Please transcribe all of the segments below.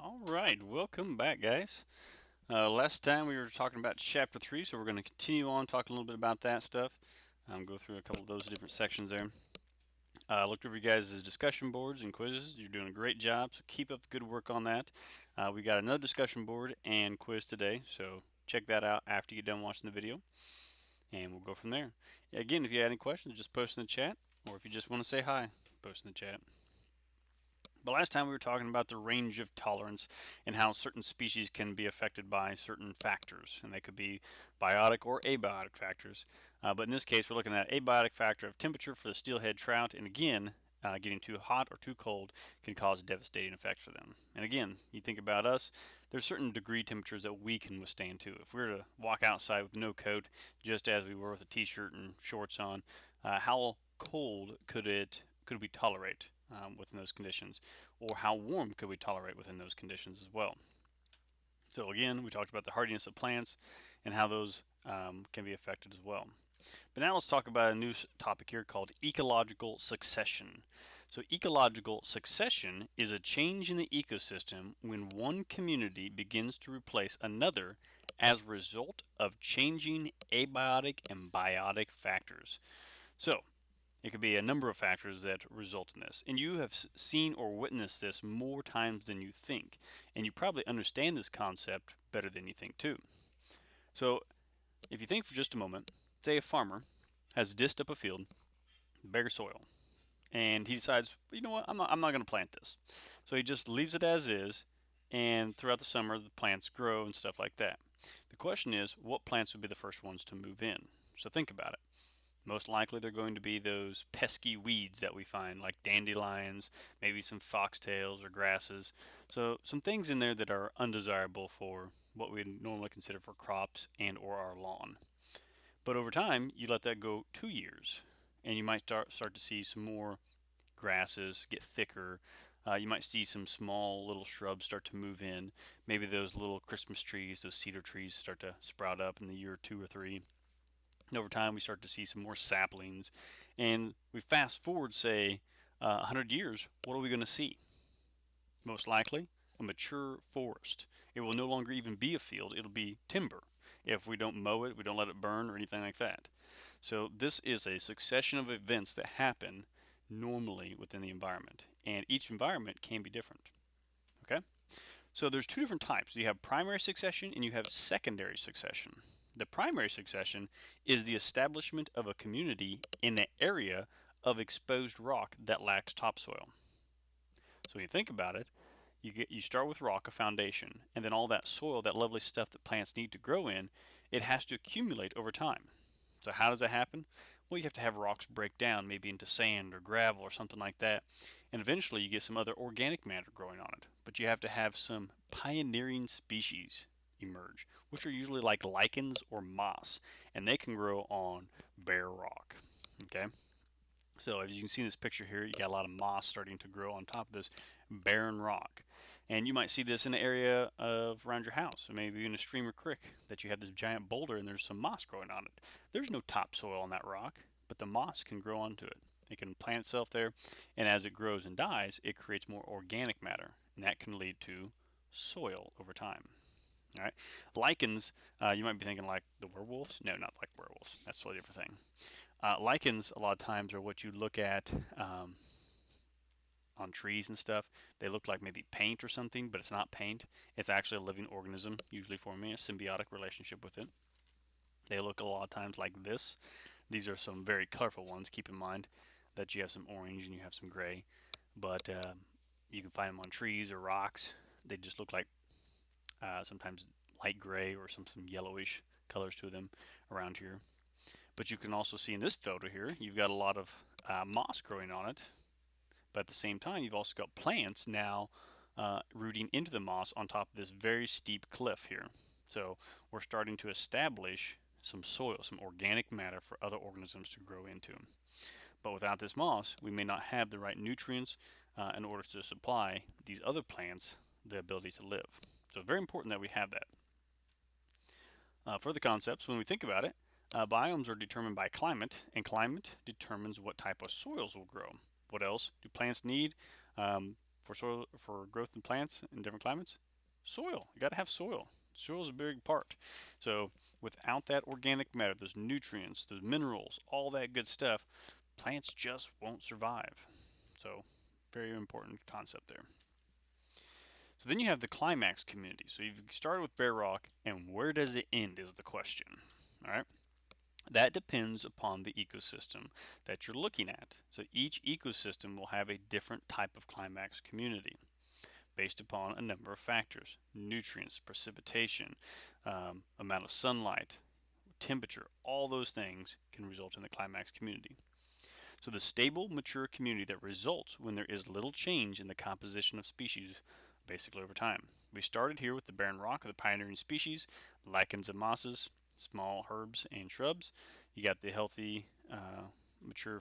All right, welcome back, guys. Last time we were talking about chapter 3, so we're going to continue on talking a little bit about that stuff. Go through a couple of those different sections there. I looked over you guys' discussion boards and quizzes. You're doing a great job, so keep up the good work on that. We got another discussion board and quiz today, so check that out after you're done watching the video, and we'll go from there. Again, if you have any questions, just post in the chat, or if you just want to say hi, post in the chat. But last time we were talking about the range of tolerance and how certain species can be affected by certain factors, and they could be biotic or abiotic factors. But in this case, we're looking at abiotic factor of temperature for the steelhead trout, and again, getting too hot or too cold can cause devastating effects for them. And again, you think about us, there's certain degree temperatures that we can withstand too. If we were to walk outside with no coat, just as we were with a t-shirt and shorts on, how cold could we tolerate within those conditions, or how warm could we tolerate within those conditions as well? So again, we talked about the hardiness of plants and how those can be affected as well. But now let's talk about a new topic here called ecological succession. So ecological succession is a change in the ecosystem when one community begins to replace another as a result of changing abiotic and biotic factors. So it could be a number of factors that result in this. And you have seen or witnessed this more times than you think. And you probably understand this concept better than you think too. So if you think for just a moment, say a farmer has disced up a field, bare soil, and he decides, you know what, I'm not going to plant this. So he just leaves it as is, and throughout the summer the plants grow and stuff like that. The question is, what plants would be the first ones to move in? So think about it. Most likely they're going to be those pesky weeds that we find, like dandelions, maybe some foxtails or grasses. So some things in there that are undesirable for what we normally consider for crops and or our lawn. But over time, you let that go 2 years, and you might start to see some more grasses get thicker. You might see some small little shrubs start to move in. Maybe those little Christmas trees, those cedar trees, start to sprout up in the year 2 or 3. And over time, we start to see some more saplings. And we fast forward, say, 100 years, what are we going to see? Most likely, a mature forest. It will no longer even be a field, it'll be timber if we don't mow it, we don't let it burn, or anything like that. So, this is a succession of events that happen normally within the environment. And each environment can be different. Okay? So there's two different types. You have primary succession and you have secondary succession. The primary succession is the establishment of a community in an area of exposed rock that lacks topsoil. So when you think about it, you start with rock, a foundation, and then all that soil, that lovely stuff that plants need to grow in, it has to accumulate over time. So how does that happen? Well, you have to have rocks break down, maybe into sand or gravel or something like that, and eventually you get some other organic matter growing on it. But you have to have some pioneering species emerge, which are usually like lichens or moss, and they can grow on bare rock. Okay? So as you can see in this picture here, you got a lot of moss starting to grow on top of this barren rock. And you might see this in an area of around your house, or maybe in a stream or creek, that you have this giant boulder and there's some moss growing on it. There's no topsoil on that rock, but the moss can grow onto it. It can plant itself there, and as it grows and dies, it creates more organic matter, and that can lead to soil over time. All right, lichens. You might be thinking like the werewolves. No, not like werewolves. That's a totally different thing. Lichens, a lot of times, are what you look at on trees and stuff. They look like maybe paint or something, but it's not paint. It's actually a living organism, usually forming a symbiotic relationship with it. They look a lot of times like this. These are some very colorful ones. Keep in mind that you have some orange and you have some gray, but you can find them on trees or rocks. They just look like sometimes light gray or some yellowish colors to them around here. But you can also see in this photo here, you've got a lot of moss growing on it. But at the same time, you've also got plants now rooting into the moss on top of this very steep cliff here. So we're starting to establish some soil, some organic matter for other organisms to grow into. But without this moss, we may not have the right nutrients in order to supply these other plants the ability to live. So very important that we have that. Further concepts, when we think about it, biomes are determined by climate, and climate determines what type of soils will grow. What else do plants need? for soil for growth in plants in different climates? Soil. You got to have soil. Soil is a big part. So without that organic matter, those nutrients, those minerals, all that good stuff, plants just won't survive. So very important concept there. So then you have the climax community. So you've started with bare rock, and where does it end is the question. All right. That depends upon the ecosystem that you're looking at. So each ecosystem will have a different type of climax community based upon a number of factors: nutrients, precipitation, amount of sunlight, temperature. All those things can result in the climax community. So the stable, mature community that results when there is little change in the composition of species basically over time. We started here with the barren rock of the pioneering species, lichens and mosses, small herbs and shrubs. You got the healthy, mature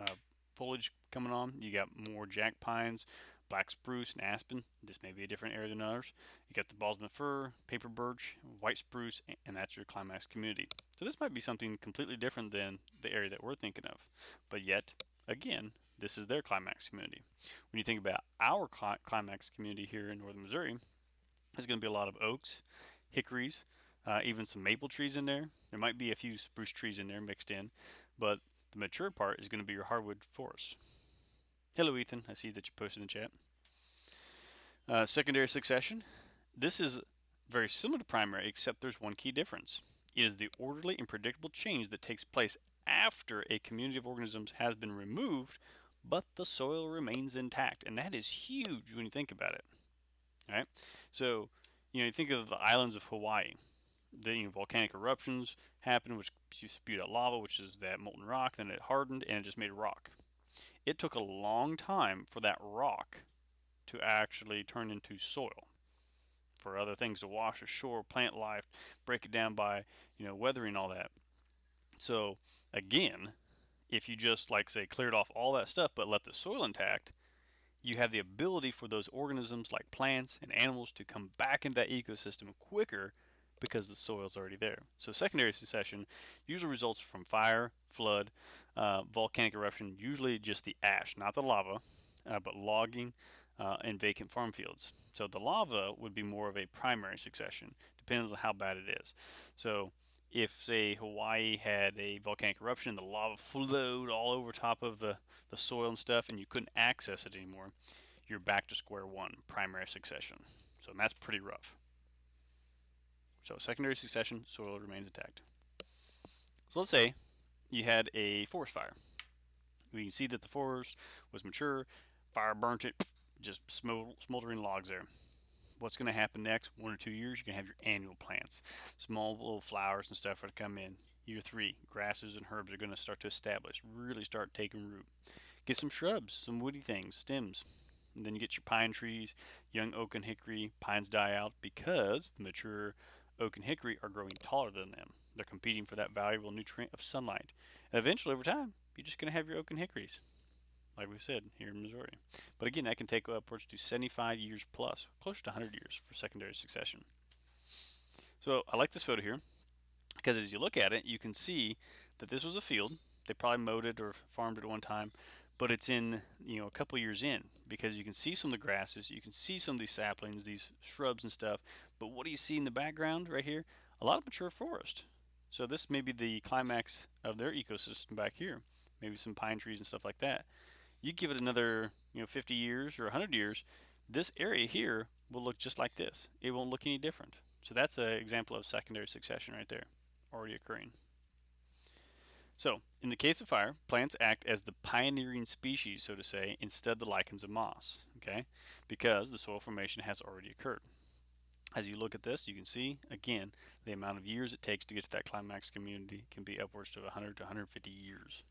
uh, foliage coming on. You got more jack pines, black spruce, and aspen. This may be a different area than others. You got the balsam fir, paper birch, white spruce, and that's your climax community. So this might be something completely different than the area that we're thinking of, but yet again, this is their climax community. When you think about our climax community here in northern Missouri, there's going to be a lot of oaks, hickories, even some maple trees in there. There might be a few spruce trees in there mixed in, but the mature part is going to be your hardwood forest. Hello, Ethan. I see that you posted in the chat. Secondary succession. This is very similar to primary, except there's one key difference. It is the orderly and predictable change that takes place after a community of organisms has been removed, but the soil remains intact. And that is huge when you think about it. All right. So, you think of the islands of Hawaii. The volcanic eruptions happened, which spewed out lava, which is that molten rock. Then it hardened and it just made rock. It took a long time for that rock to actually turn into soil, for other things to wash ashore, plant life, break it down by weathering, all that. So again, if you just like say cleared off all that stuff but let the soil intact, you have the ability for those organisms like plants and animals to come back into that ecosystem quicker because the soil's already there. So secondary succession usually results from fire, flood, volcanic eruption, usually just the ash, not the lava, but logging and vacant farm fields. So the lava would be more of a primary succession, depends on how bad it is. So if say Hawaii had a volcanic eruption, the lava flowed all over top of the soil and stuff, and you couldn't access it anymore, you're back to square one, primary succession. So that's pretty rough. So secondary succession, soil remains intact. So let's say you had a forest fire. We can see that the forest was mature, fire burnt it, just smoldering logs there. What's going to happen next? 1 or 2 years, you're going to have your annual plants. Small little flowers and stuff are to come in. Year 3, grasses and herbs are going to start to establish, really start taking root. Get some shrubs, some woody things, stems. And then you get your pine trees, young oak and hickory. Pines die out because the mature oak and hickory are growing taller than them. They're competing for that valuable nutrient of sunlight. And eventually, over time, you're just going to have your oak and hickories, like we said, here in Missouri. But again, that can take upwards to 75 years plus, closer to 100 years for secondary succession. So I like this photo here because as you look at it, you can see that this was a field. They probably mowed it or farmed it at one time, but it's in a couple years in, because you can see some of the grasses, you can see some of these saplings, these shrubs and stuff. But what do you see in the background right here? A lot of mature forest. So this may be the climax of their ecosystem back here. Maybe some pine trees and stuff like that. You give it another 50 years or 100 years, this area here will look just like this. It won't look any different. So that's an example of secondary succession right there, already occurring. So in the case of fire, plants act as the pioneering species, so to say, instead of the lichens and moss, okay, because the soil formation has already occurred. As you look at this, you can see, again, the amount of years it takes to get to that climax community can be upwards to 100 to 150 years.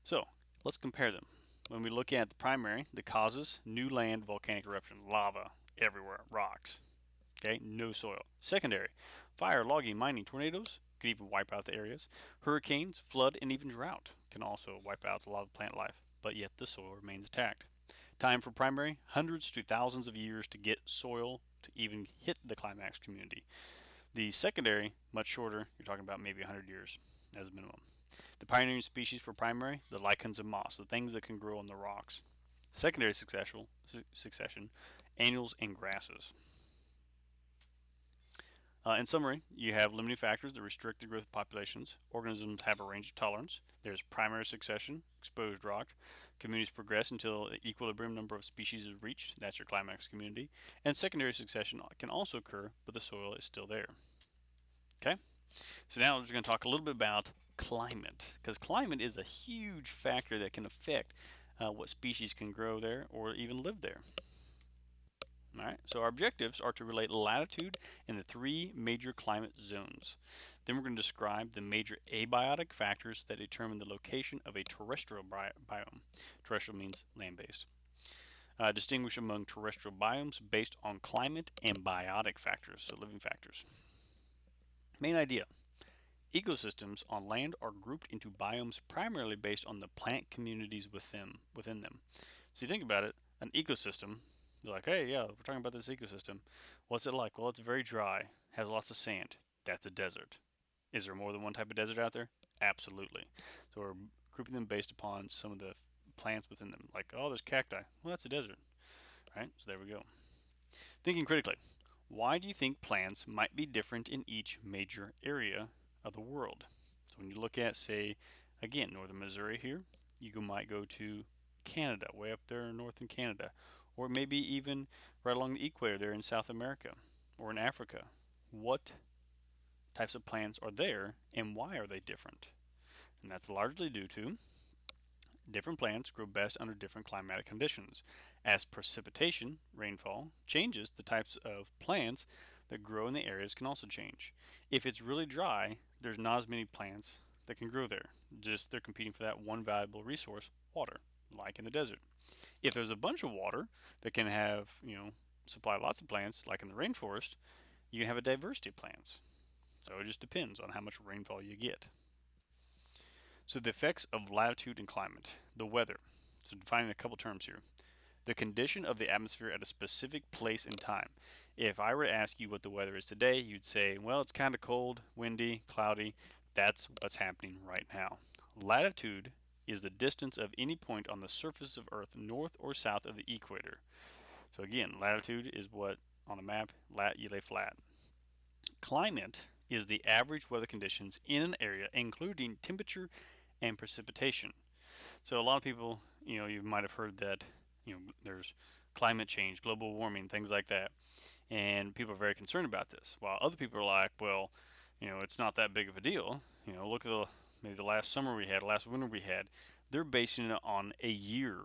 So let's compare them. When we look at the primary, the causes: new land, volcanic eruption, lava everywhere, rocks, okay, no soil. Secondary: fire, logging, mining, tornadoes could even wipe out the areas. Hurricanes, flood, and even drought can also wipe out a lot of plant life, but yet the soil remains intact. Time for primary: hundreds to thousands of years to get soil to even hit the climax community. The secondary, much shorter. You're talking about maybe 100 years as a minimum. The pioneering species for primary: the lichens and moss, the things that can grow on the rocks. Secondary succession, annuals and grasses. In summary, you have limiting factors that restrict the growth of populations. Organisms have a range of tolerance. There's primary succession, exposed rock. Communities progress until an equilibrium number of species is reached. That's your climax community. And secondary succession can also occur, but the soil is still there. Okay? So now we're just going to talk a little bit about climate, because climate is a huge factor that can affect what species can grow there or even live there. All right, so our objectives are to relate latitude in the three major climate zones. Then we're going to describe the major abiotic factors that determine the location of a terrestrial biome. Terrestrial means land-based. Distinguish among terrestrial biomes based on climate and biotic factors, so living factors. Main idea. Ecosystems on land are grouped into biomes primarily based on the plant communities within them. So you think about it, an ecosystem, they're like, hey, yeah, we're talking about this ecosystem. What's it like? Well, it's very dry, has lots of sand. That's a desert. Is there more than one type of desert out there? Absolutely. So we're grouping them based upon some of the plants within them. Like, oh, there's cacti. Well, that's a desert. Right? So there we go. Thinking critically. Why do you think plants might be different in each major area of the world? So when you look at, say, again, northern Missouri here, you might go to Canada, way up there in northern Canada, or maybe even right along the equator there in South America or in Africa. What types of plants are there and why are they different? And that's largely due to different plants grow best under different climatic conditions. As precipitation, rainfall, changes, the types of plants that grow in the areas can also change. If it's really dry, there's not as many plants that can grow there. Just they're competing for that one valuable resource, water, like in the desert. If there's a bunch of water that can have, supply lots of plants, like in the rainforest, you can have a diversity of plants. So it just depends on how much rainfall you get. So the effects of latitude and climate, the weather. So defining a couple terms here. The condition of the atmosphere at a specific place and time. If I were to ask you what the weather is today, you'd say, well, it's kind of cold, windy, cloudy. That's what's happening right now. Latitude is the distance of any point on the surface of Earth north or south of the equator. So again, latitude is what on a map, you lay flat. Climate is the average weather conditions in an area, including temperature and precipitation. So a lot of people, you might have heard that, there's climate change, global warming, things like that, and people are very concerned about this. While other people are like, well, it's not that big of a deal. Look at maybe the last summer we had, last winter we had. They're basing it on a year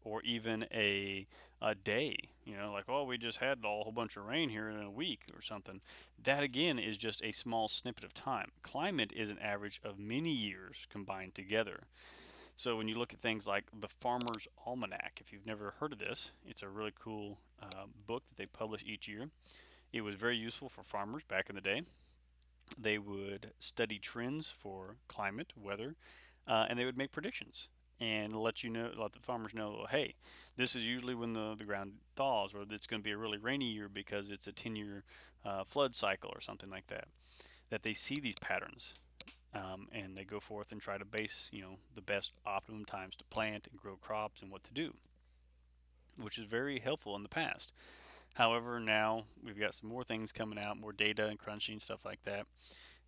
or even a day. Like, oh, we just had a whole bunch of rain here in a week or something. That again is just a small snippet of time. Climate is an average of many years combined together. So when you look at things like the Farmer's Almanac, if you've never heard of this, it's a really cool book that they publish each year. It was very useful for farmers back in the day. They would study trends for climate, weather, and they would make predictions and let the farmers know, hey, this is usually when the ground thaws, or it's going to be a really rainy year because it's a 10-year flood cycle or something like that. That they see these patterns, and they go forth and try to base, the best optimum times to plant and grow crops and what to do, which is very helpful in the past. However, now we've got some more things coming out, more data and crunching, stuff like that,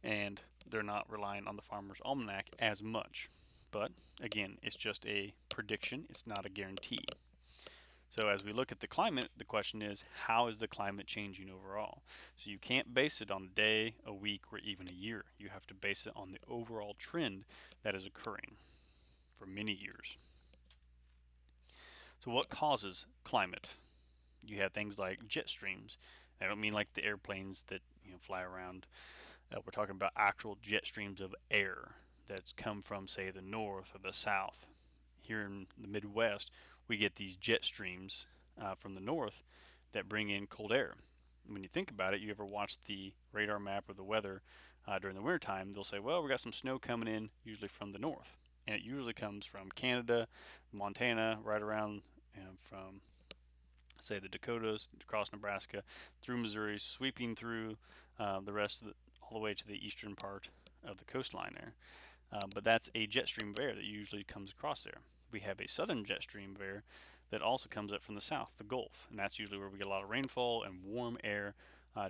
and they're not relying on the Farmer's Almanac as much. But again, it's just a prediction, it's not a guarantee. So as we look at the climate, the question is, how is the climate changing overall? So you can't base it on a day, a week, or even a year. You have to base it on the overall trend that is occurring for many years. So what causes climate? You have things like jet streams. I don't mean like the airplanes that fly around. We're talking about actual jet streams of air that's come from, say, the north or the south. Here in the Midwest, we get these jet streams from the north that bring in cold air. When you think about it, you ever watch the radar map or the weather during the wintertime, they'll say, well, we got some snow coming in, usually from the north. And it usually comes from Canada, Montana, right around from, say, the Dakotas, across Nebraska, through Missouri, sweeping through the rest of all the way to the eastern part of the coastline there. But that's a jet stream of air that usually comes across there. We have a southern jet stream of air that also comes up from the south, the Gulf, and that's usually where we get a lot of rainfall and warm air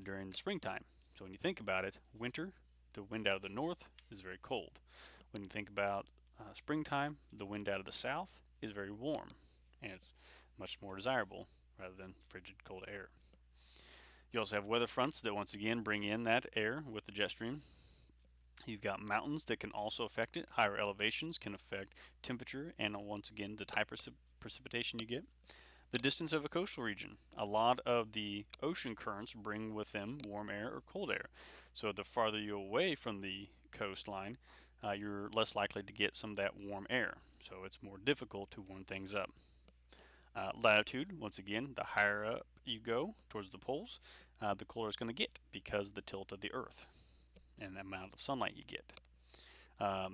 during the springtime. So when you think about it, winter, the wind out of the north is very cold. When you think about springtime, the wind out of the south is very warm, and it's much more desirable rather than frigid cold air. You also have weather fronts that once again bring in that air with the jet stream. You've got mountains that can also affect it. Higher elevations can affect temperature and once again the type of precipitation you get. The distance of a coastal region. A lot of the ocean currents bring with them warm air or cold air. So the farther you away from the coastline, you're less likely to get some of that warm air. So it's more difficult to warm things up. Latitude, once again, the higher up you go towards the poles, the colder it's going to get because of the tilt of the Earth and the amount of sunlight you get.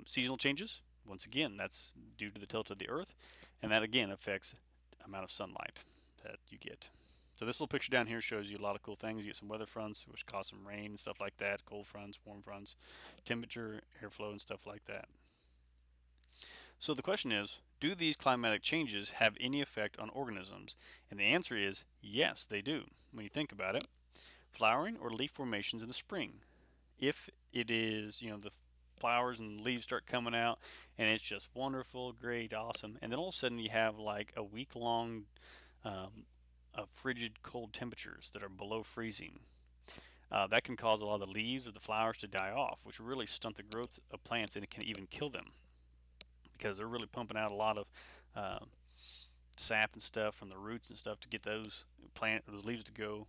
Seasonal changes, once again, that's due to the tilt of the Earth, and that again affects the amount of sunlight that you get. So this little picture down here shows you a lot of cool things. You get some weather fronts, which cause some rain and stuff like that, cold fronts, warm fronts, temperature, airflow, and stuff like that. So the question is, do these climatic changes have any effect on organisms? And the answer is yes, they do. When you think about it, flowering or leaf formations in the spring. If it is, the flowers and leaves start coming out and it's just wonderful, great, awesome, and then all of a sudden you have like a week long of frigid cold temperatures that are below freezing. That can cause a lot of the leaves of the flowers to die off, which really stunt the growth of plants and it can even kill them because they're really pumping out a lot of uh, sap and stuff from the roots and stuff to get those leaves to go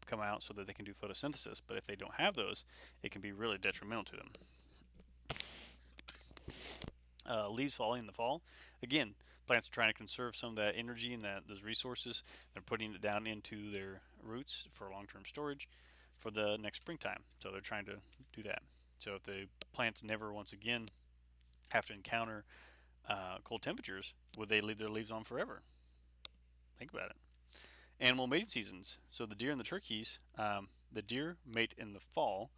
come out so that they can do photosynthesis. But if they don't have those, it can be really detrimental to them. Leaves falling in the fall. Again, plants are trying to conserve some of that energy and those resources. They're putting it down into their roots for long-term storage for the next springtime. So they're trying to do that. So if the plants never once again have to encounter cold temperatures, would they leave their leaves on forever? Think about it. Animal mating seasons. So the deer and the turkeys, the deer mate in the fall,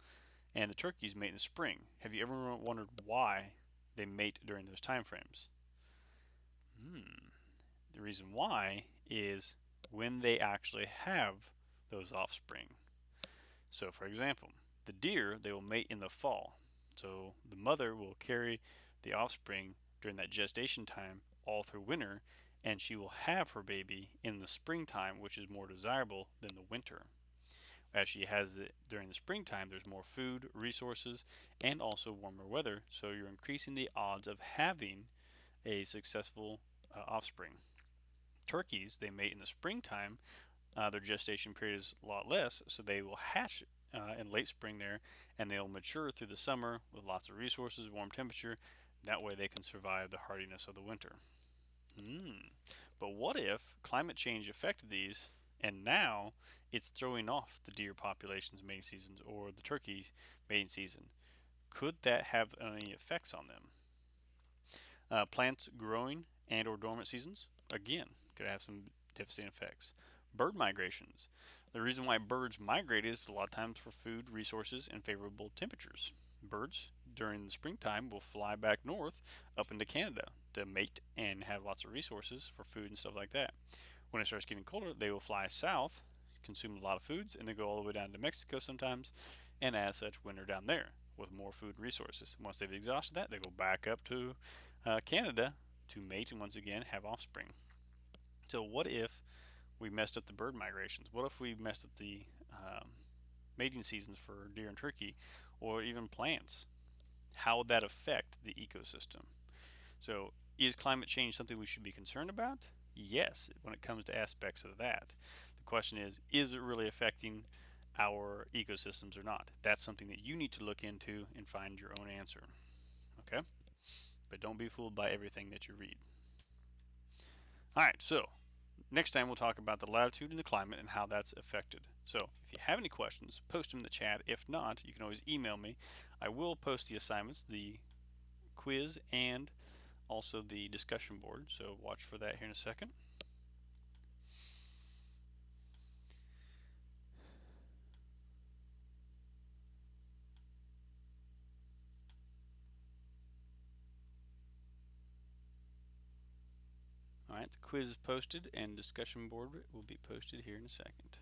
and the turkeys mate in the spring. Have you ever wondered why they mate during those time frames? The reason why is when they actually have those offspring. So, for example, the deer, they will mate in the fall. So the mother will carry the offspring during that gestation time all through winter, and she will have her baby in the springtime, which is more desirable than the winter. As she has it during the springtime, there's more food, resources, and also warmer weather, so you're increasing the odds of having a successful offspring. Turkeys, they mate in the springtime. Their gestation period is a lot less, so they will hatch in late spring there, and they'll mature through the summer with lots of resources, warm temperature. That way they can survive the hardiness of the winter. But what if climate change affected these and now it's throwing off the deer population's mating seasons or the turkey mating season? Could that have any effects on them? Plants growing and or dormant seasons, again, could have some devastating effects. Bird migrations. The reason why birds migrate is a lot of times for food, resources, and favorable temperatures. Birds during the springtime will fly back north up into Canada to mate and have lots of resources for food and stuff like that. When it starts getting colder, they will fly south, consume a lot of foods, and then go all the way down to Mexico sometimes, and as such, winter down there with more food and resources. Once they've exhausted that, they go back up to Canada to mate and once again have offspring. So, what if we messed up the bird migrations? What if we messed up the mating seasons for deer and turkey, or even plants? How would that affect the ecosystem? So, is climate change something we should be concerned about? Yes, when it comes to aspects of that. The question is it really affecting our ecosystems or not? That's something that you need to look into and find your own answer. Okay? But don't be fooled by everything that you read. Alright, so next time we'll talk about the latitude and the climate and how that's affected. So if you have any questions, post them in the chat. If not, you can always email me. I will post the assignments, the quiz, and also the discussion board. So watch for that here in a second. Alright, Alright, the quiz is posted and discussion board will be posted here in a second.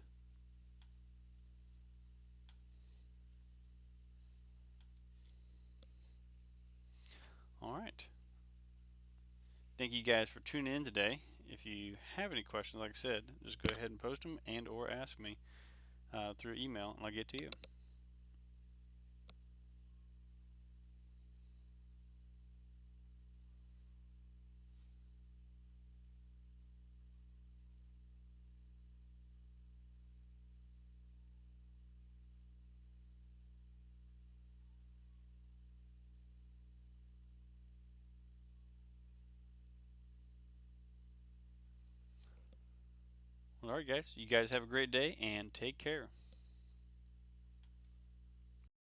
Alright. Thank you guys for tuning in today. If you have any questions, like I said, just go ahead and post them and or ask me through email and I'll get to you. Alright guys, you guys have a great day and take care.